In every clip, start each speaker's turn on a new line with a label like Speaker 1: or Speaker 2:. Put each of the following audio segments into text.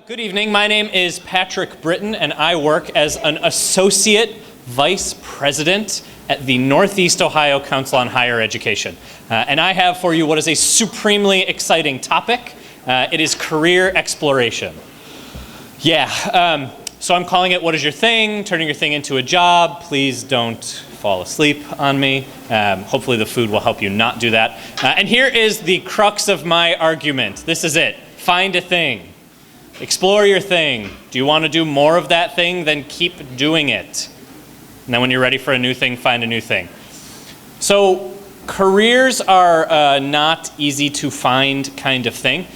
Speaker 1: Good evening. My name is Patrick Britton, and I work as an Associate Vice President at the Northeast Ohio Council on Higher Education. And I have for you what is a supremely exciting topic. It is career exploration. So I'm calling it What Is Your Thing? Turning your thing into a job. Please don't fall asleep on me. Hopefully the food will help you not do that. And here is the crux of my argument. This is it. Find a thing. Explore your thing. Do you want to do more of that thing? Then keep doing it. And then when you're ready for a new thing, find a new thing. So careers are not easy to find kind of thing.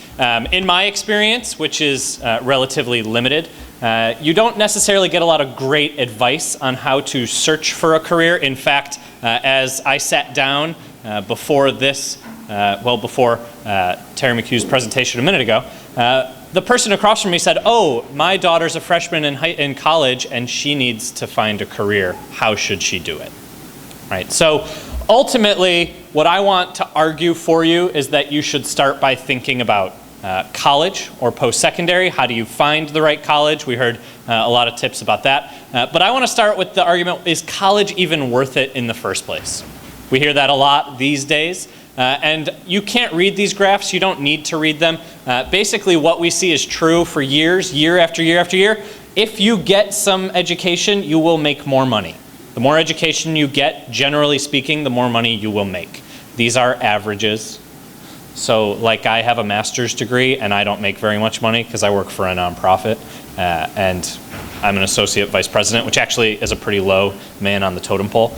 Speaker 1: In my experience, which is relatively limited, you don't necessarily get a lot of great advice on how to search for a career. In fact, as I sat down before this, before Terry McHugh's presentation a minute ago, the person across from me said, "Oh, my daughter's a freshman in college and she needs to find a career. How should she do it?" Right? So ultimately, what I want to argue for you is that you should start by thinking about college or post-secondary. How do you find the right college? We heard a lot of tips about that. But I want to start with the argument, is college even worth it in the first place? We hear that a lot these days. And you can't read these graphs. You don't need to read them. Basically, what we see is true for years, year after year after year. If you get some education, you will make more money. The more education you get, generally speaking, the more money you will make. These are averages. So like I have a master's degree and I don't make very much money because I work for a nonprofit and I'm an associate vice president, which actually is a pretty low man on the totem pole.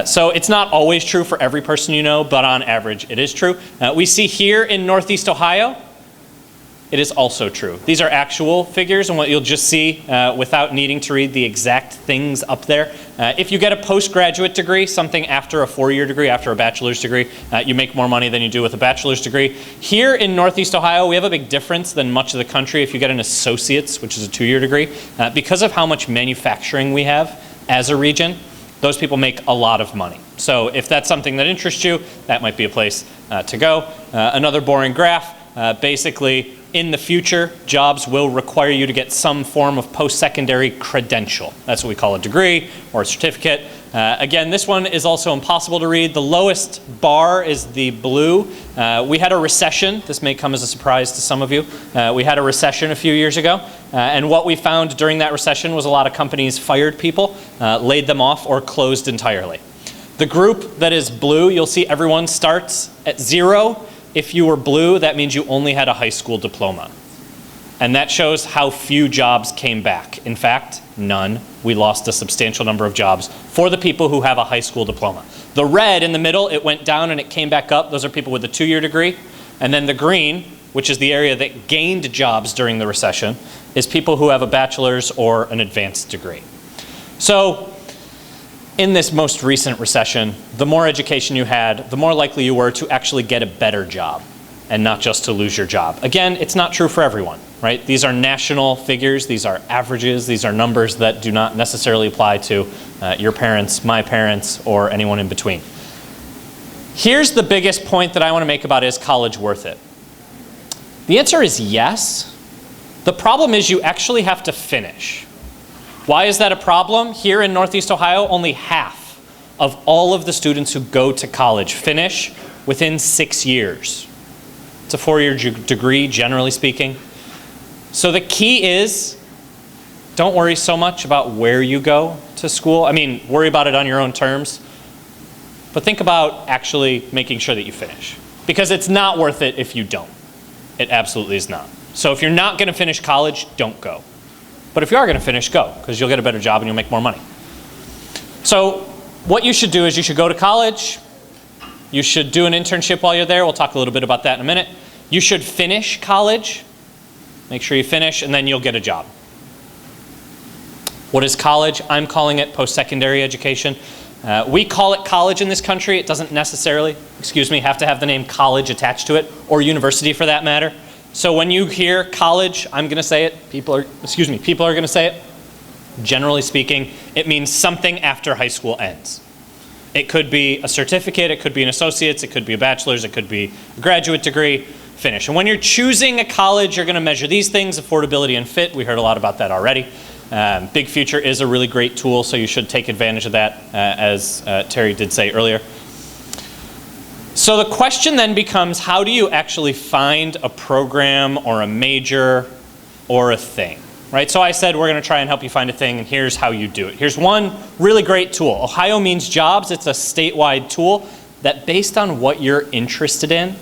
Speaker 1: So it's not always true for every person you know, but on average it is true. We see here in Northeast Ohio, it is also true. These are actual figures, and what you'll just see without needing to read the exact things up there. If you get a postgraduate degree, something after a 4-year degree, after a bachelor's degree, you make more money than you do with a bachelor's degree. Here in Northeast Ohio, we have a big difference than much of the country if you get an associate's, which is a 2-year degree. Because of how much manufacturing we have as a region, those people make a lot of money. So if that's something that interests you, that might be a place to go. Another boring graph, basically, in the future, jobs will require you to get some form of post-secondary credential. That's what we call a degree or a certificate. Again, this one is also impossible to read. The lowest bar is the blue. We had a recession. This may come as a surprise to some of you. We had a recession a few years ago. And what we found during that recession was a lot of companies fired people, laid them off, or closed entirely. The group that is blue, you'll see everyone starts at 0. If you were blue, that means you only had a high school diploma. And that shows how few jobs came back. In fact, none. We lost a substantial number of jobs for the people who have a high school diploma. The red in the middle, it went down and it came back up. Those are people with a 2-year degree. And then the green, which is the area that gained jobs during the recession, is people who have a bachelor's or an advanced degree. So in this most recent recession, the more education you had, the more likely you were to actually get a better job and not just to lose your job. Again, it's not true for everyone, right? These are national figures, these are averages, these are numbers that do not necessarily apply to your parents, my parents, or anyone in between. Here's the biggest point that I want to make about, is college worth it? The answer is yes. The problem is you actually have to finish. Why is that a problem? Here in Northeast Ohio, only half of all of the students who go to college finish within 6 years. It's a 4-year degree, generally speaking. So the key is, don't worry so much about where you go to school. I mean, worry about it on your own terms. But think about actually making sure that you finish. Because it's not worth it if you don't. It absolutely is not. So if you're not going to finish college, don't go. But if you are going to finish, go, because you'll get a better job and you'll make more money. So what you should do is you should go to college. You should do an internship while you're there. We'll talk a little bit about that in a minute. You should finish college. Make sure you finish, and then you'll get a job. What is college? I'm calling it post-secondary education. We call it college in this country. It doesn't necessarily, have to have the name college attached to it, or university for that matter. So when you hear college, I'm going to say it, people are going to say it. Generally speaking, it means something after high school ends. It could be a certificate, it could be an associate's, it could be a bachelor's, it could be a graduate degree. finish. And when you're choosing a college, you're going to measure these things: affordability and fit. We heard a lot about that already. Big Future is a really great tool, so you should take advantage of that, as Terry did say earlier. So the question then becomes, how do you actually find a program or a major or a thing? Right? So I said we're going to try and help you find a thing, and here's how you do it. Here's one really great tool. Ohio Means Jobs. It's a statewide tool that, based on what you're interested in,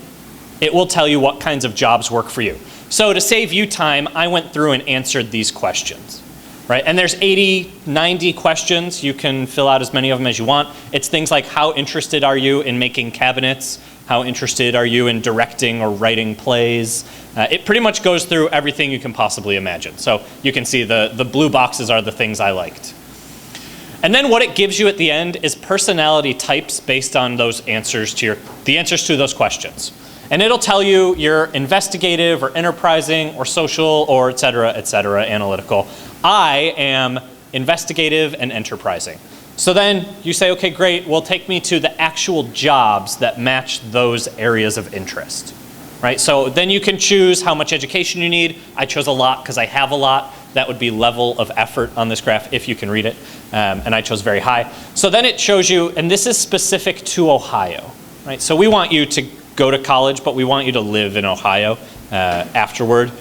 Speaker 1: it will tell you what kinds of jobs work for you. So to save you time, I went through and answered these questions. Right? And there's 80, 90 questions. You can fill out as many of them as you want. It's things like, how interested are you in making cabinets? How interested are you in directing or writing plays? It pretty much goes through everything you can possibly imagine. So you can see the blue boxes are the things I liked. And then what it gives you at the end is personality types based on those answers to the answers to those questions. And it'll tell you you're investigative or enterprising or social or et cetera, analytical. I am investigative and enterprising. So then you say, okay, great, well, take me to the actual jobs that match those areas of interest. Right? So then you can choose how much education you need. I chose a lot because I have a lot. That would be level of effort on this graph if you can read it. And I chose very high. So then it shows you, and this is specific to Ohio. Right? So we want you to go to college, but we want you to live in Ohio afterward.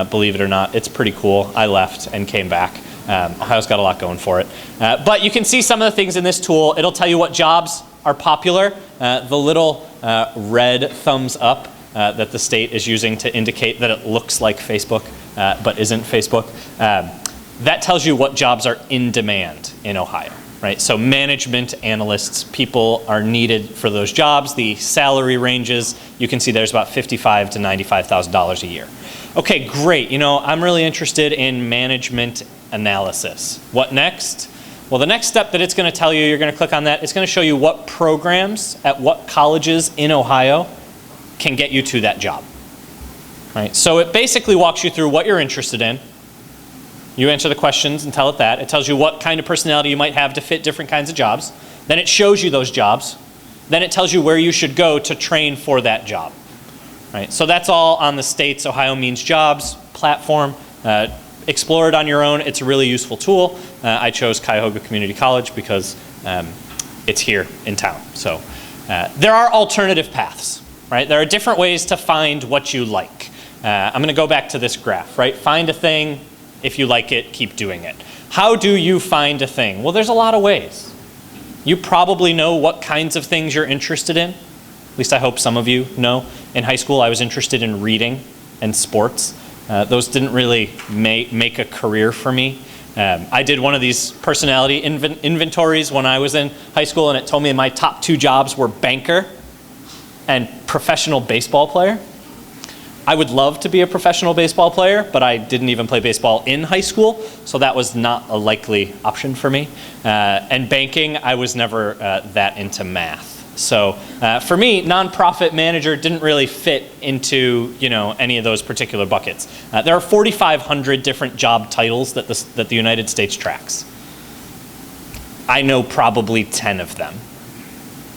Speaker 1: Believe it or not, it's pretty cool. I left and came back. Ohio's got a lot going for it. But you can see some of the things in this tool. It'll tell you what jobs are popular. The little red thumbs up that the state is using to indicate that it looks like Facebook, but isn't Facebook. That tells you what jobs are in demand in Ohio. Right? So management analysts, people are needed for those jobs. The salary ranges, you can see there's about $55,000 to $95,000 a year. Okay, great. You know, I'm really interested in management analysis. What next? Well, the next step that it's going to tell you, you're going to click on that, it's going to show you what programs at what colleges in Ohio can get you to that job. Right? So it basically walks you through what you're interested in. You answer the questions and tell it that. It tells you what kind of personality you might have to fit different kinds of jobs. Then it shows you those jobs. Then it tells you where you should go to train for that job. Right? So that's all on the state's Ohio Means Jobs platform. Explore it on your own. It's a really useful tool. I chose Cuyahoga Community College because it's here in town. So there are alternative paths. Right? There are different ways to find what you like. I'm going to go back to this graph. Right? Find a thing. If you like it, keep doing it. How do you find a thing? Well, there's a lot of ways. You probably know what kinds of things you're interested in. At least I hope some of you know. In high school, I was interested in reading and sports. Those didn't really make a career for me. I did one of these personality inventories when I was in high school, and it told me my top 2 jobs were banker and professional baseball player. I would love to be a professional baseball player, but I didn't even play baseball in high school, so that was not a likely option for me. And banking, I was never that into math. So for me, nonprofit manager didn't really fit into any of those particular buckets. There are 4,500 different job titles that the United States tracks. I know probably 10 of them.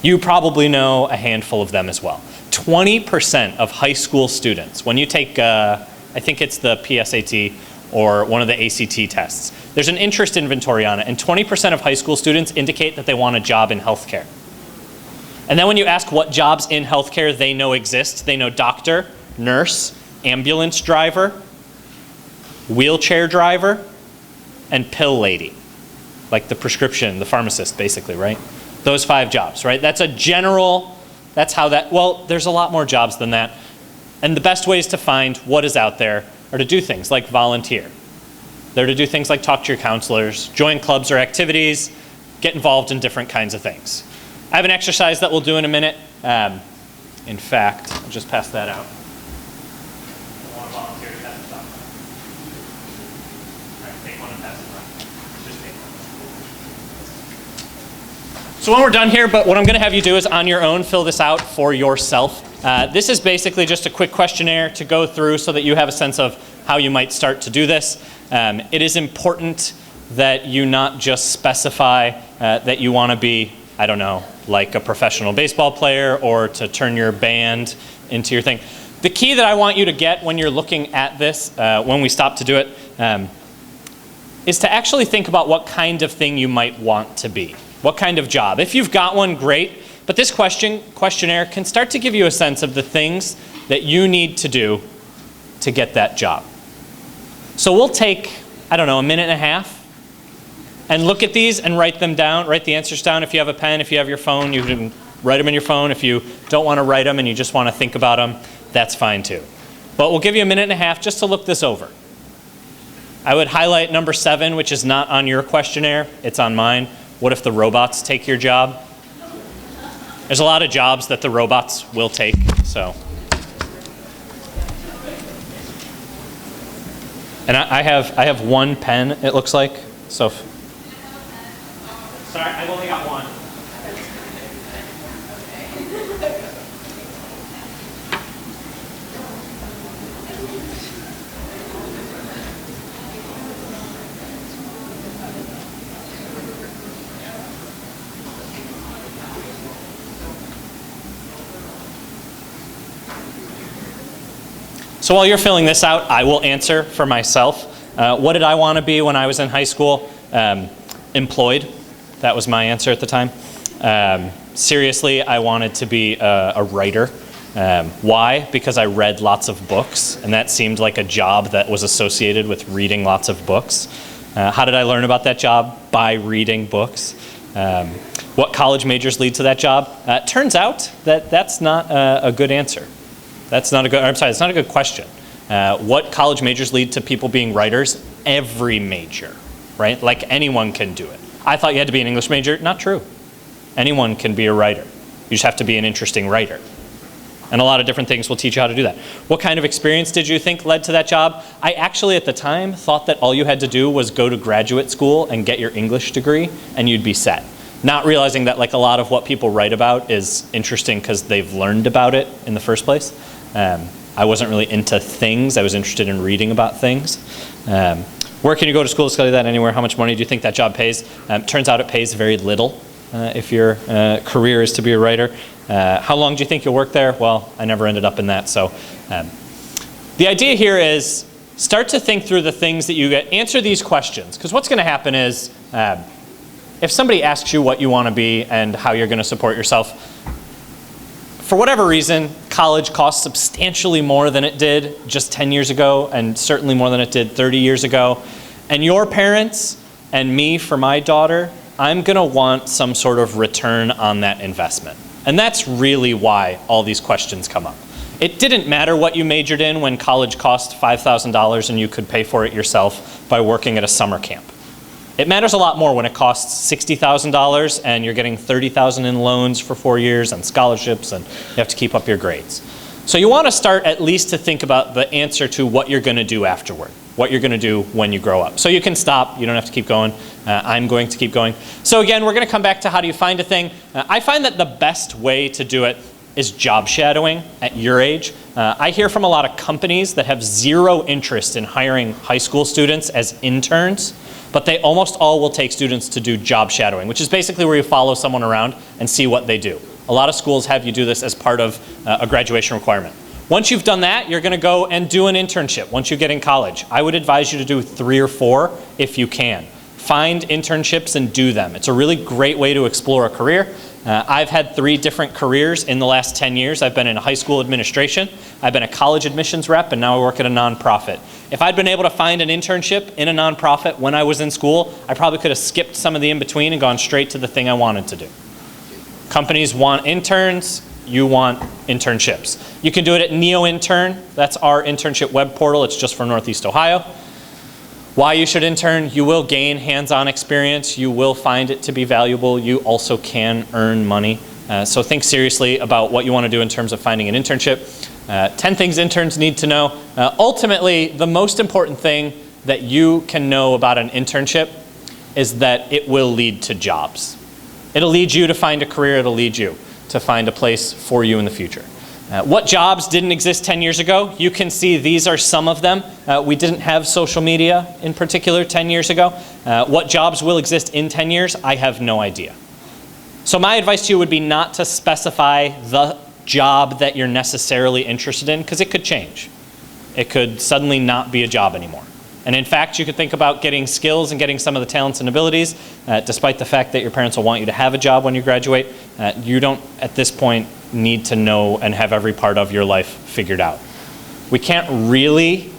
Speaker 1: You probably know a handful of them as well. 20% of high school students, when you take, I think it's the PSAT or one of the ACT tests, there's an interest inventory on it, and 20% of high school students indicate that they want a job in healthcare. And then when you ask what jobs in healthcare they know exist, they know doctor, nurse, ambulance driver, wheelchair driver, and pill lady, like the prescription, the pharmacist basically, right? Those 5 jobs, right? That's a general, that's how that, well, there's a lot more jobs than that. And the best ways to find what is out there are to do things like volunteer. They're to do things like talk to your counselors, join clubs or activities, get involved in different kinds of things. I have an exercise that we'll do in a minute. In fact, I'll just pass that out. I want to volunteer to pass it on. All right, take one and pass it around. Just take one. So when we're done here, but what I'm going to have you do is on your own fill this out for yourself. This is basically just a quick questionnaire to go through so that you have a sense of how you might start to do this. It is important that you not just specify that you want to be, I don't know, like a professional baseball player or to turn your band into your thing. The key that I want you to get when you're looking at this, when we stop to do it, is to actually think about what kind of thing you might want to be. What kind of job? If you've got one, great. But this questionnaire can start to give you a sense of the things that you need to do to get that job. So we'll take, I don't know, a minute and a half and look at these and write them down, write the answers down. If you have a pen, if you have your phone, you can write them in your phone. If you don't want to write them and you just want to think about them, that's fine too. But we'll give you a minute and a half just to look this over. I would highlight number 7, which is not on your questionnaire, it's on mine. What if the robots take your job? There's a lot of jobs that the robots will take, so. And I have one pen, it looks like, so. Sorry, I've only got one. So while you're filling this out, I will answer for myself. What did I want to be when I was in high school? Employed. That was my answer at the time. Seriously, I wanted to be a writer. Why? Because I read lots of books, and that seemed like a job that was associated with reading lots of books. How did I learn about that job? By reading books. What college majors lead to that job? Turns out that that's not a good answer. That's not a good question. What college majors lead to people being writers? Every major, right? Like anyone can do it. I thought you had to be an English major. Not true. Anyone can be a writer. You just have to be an interesting writer. And a lot of different things will teach you how to do that. What kind of experience did you think led to that job? I actually at the time thought that all you had to do was go to graduate school and get your English degree and you'd be set. Not realizing that like a lot of what people write about is interesting because they've learned about it in the first place. I wasn't really into things. I was interested in reading about things. Where can you go to school to study that? Anywhere? How much money do you think that job pays? Turns out it pays very little if your career is to be a writer. How long do you think you'll work there? Well, I never ended up in that. So the idea here is start to think through the things that you get. Answer these questions. Because what's going to happen is if somebody asks you what you want to be and how you're going to support yourself, for whatever reason, college costs substantially more than it did just 10 years ago, and certainly more than it did 30 years ago. And your parents and me for my daughter, I'm going to want some sort of return on that investment. And that's really why all these questions come up. It didn't matter what you majored in when college cost $5,000 and you could pay for it yourself by working at a summer camp. It matters a lot more when it costs $60,000 and you're getting $30,000 in loans for 4 years and scholarships and you have to keep up your grades. So you want to start at least to think about the answer to what you're going to do afterward, what you're going to do when you grow up. So you can stop, you don't have to keep going. I'm going to keep going. So again, we're going to come back to how do you find a thing. I find that the best way to do it is job shadowing at your age. I hear from a lot of companies that have zero interest in hiring high school students as interns, but they almost all will take students to do job shadowing, which is basically where you follow someone around and see what they do. A lot of schools have you do this as part of a graduation requirement. Once you've done that, you're going to go and do an internship once you get in college. I would advise you to do 3 or 4 if you can. Find internships and do them. It's a really great way to explore a career. I've had 3 different careers in the last 10 years. I've been in high school administration, I've been a college admissions rep, and now I work at a nonprofit. If I'd been able to find an internship in a nonprofit when I was in school, I probably could have skipped some of the in-between and gone straight to the thing I wanted to do. Companies want interns, you want internships. You can do it at NeoIntern. That's our internship web portal. It's just for Northeast Ohio. Why you should intern: you will gain hands-on experience. You will find it to be valuable. You also can earn money. So think seriously about what you want to do in terms of finding an internship. 10 things interns need to know. Ultimately, the most important thing that you can know about an internship is that it will lead to jobs. It'll lead you to find a career. It'll lead you to find a place for you in the future. What jobs didn't exist 10 years ago? You can see these are some of them. We didn't have social media in particular 10 years ago. What jobs will exist in 10 years? I have no idea. So my advice to you would be not to specify the job that you're necessarily interested in, because it could change. It could suddenly not be a job anymore. And in fact, you could think about getting skills and getting some of the talents and abilities, despite the fact that your parents will want you to have a job when you graduate. You don't, at this point, need to know and have every part of your life figured out. We can't really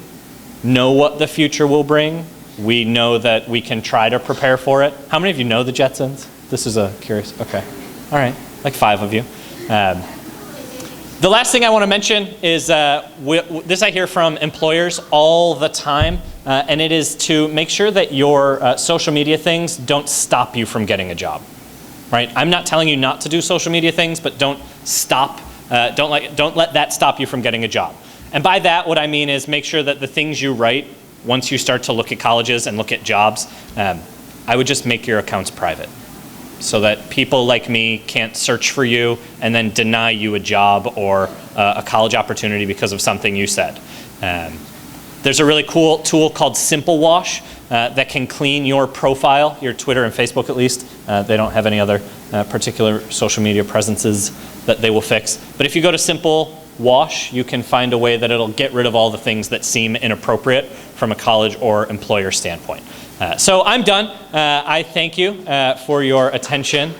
Speaker 1: know what the future will bring. We know that we can try to prepare for it. How many of you know the Jetsons? This is a curious, okay. All right, like 5 of you. The last thing I want to mention is this I hear from employers all the time, and it is to make sure that your social media things don't stop you from getting a job, right? I'm not telling you not to do social media things, but don't let that stop you from getting a job. And by that, what I mean is make sure that the things you write, once you start to look at colleges and look at jobs, I would just make your accounts private, so that people like me can't search for you and then deny you a job or a college opportunity because of something you said. There's a really cool tool called Simple Wash that can clean your profile, your Twitter and Facebook at least. They don't have any other particular social media presences that they will fix. But if you go to Simple Wash, you can find a way that it'll get rid of all the things that seem inappropriate from a college or employer standpoint. So I'm done. I thank you for your attention.